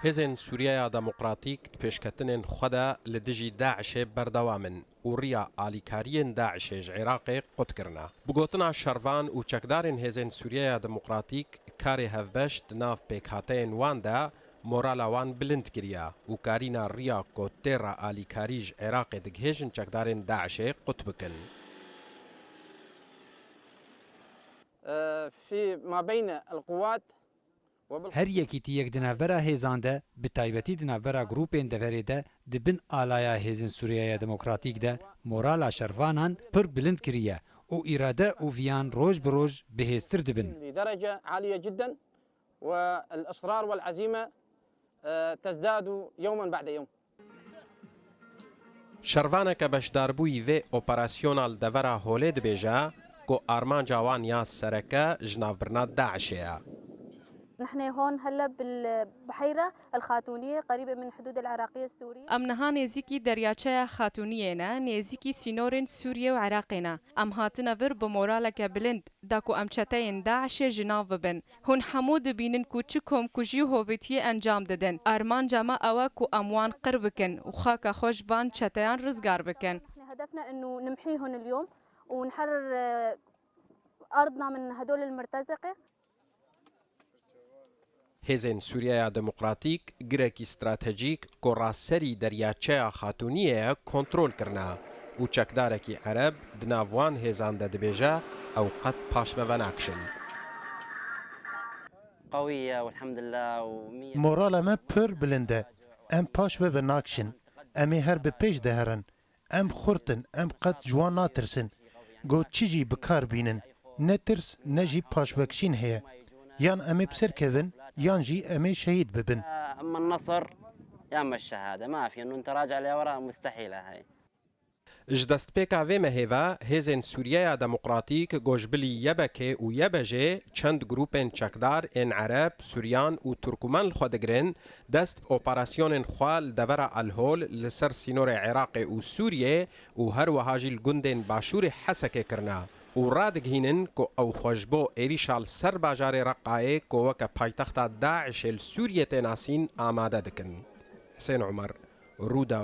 هێزن سووریایە دەموقراتیک پێشکەتنên xwe de li dijî Daişê berdewam in û riya alîkariyên Daişê ji Iraqê qutkirine. Bi gotina şervan û çekdarên hêzên Sûriyaya Demokratîk karê hevbeş di nav pêkhateyên wan de morala wan bilind kiriye û karîna riya ku têra alîkarî ji Iraqê digihêjin çekdarên Daişê qut bikin. في ما بين القوات هر یەکی یەک دناوبەرە هێزان de bi taybetî dinavbera grûpên deverê de di bin alaya hêzên Sûriyaya Demokratîk de morala şervanan pir bilind kiriye û îrade û viyan roj bi roj bihêztir dibin. لدرجة عالية جدا والإصرار والعزيمة تزداد يوما بعد يوم. Şervaneke beşdarbûyî vê operasyonal devera Holê dibêje ku armanca wan ya sereke ji navbirina Daişê ye. نحن هون هلا بالبحيرة الخاتونية قريبة من الحدود العراقية السورية. ام نها نزیکی دریاچه خاتونیه نه نزیکی سینورن سوریه و عراقی نه ام هاتنه ور بمورالک بلند داکو ام چتین داعش جناو ببن هون حمود بینن کو چکم کو جی هویتی انجام ددن ارمان جما اوا کو اموان قربکن و خاک خوش وان چتیان رزگار بکن. هدفنا انه نمحيهم اليوم ونحرر ارضنا من هدول المرتزقة. Hêzên Sûriyaya Demokratîk girekî stratejîk ku rastserî deryaçeya Xatûniyê kontrol kirine û çekdarekî Ereb di nav wan hêzan de dibêje ew qet paşve nakişin. قوية والحمد لله و100. Morala me pir bilind e. Em paş ve nakişin. Em ê her bi pêş de herin. Em xurtin, em qet ji wan natirsin. Got çi jî bikar bînin. Ne tirs ne jî paşvekişîn heye. Yan em ê biserkevin yan jî em ê şehîd bibin. أما النصر يا أما الشهادة ما في إنه أنت راجع لورا مستحيلة هاي. Ji destpêka vê mehêve hêzên Sûriyaya Demokratîk gojbilî yebekê û yebejê çend grûpên çekdar ên Ereb, Sûriyan û Turkmen li xwe digirin dest bi operasyonên xwe li devera Alhol li ser sînorê Iraqê û Sûriyê û her wiha jî li gundên başûrê Hesekê kirine û radigihînin ku ew xwe ji bo êrîşa li ser bajarê Reqqayê ku weke paytexta Daişê li Sûriyê tê nasîn amade dikin. Hüseyn Umer, Rûda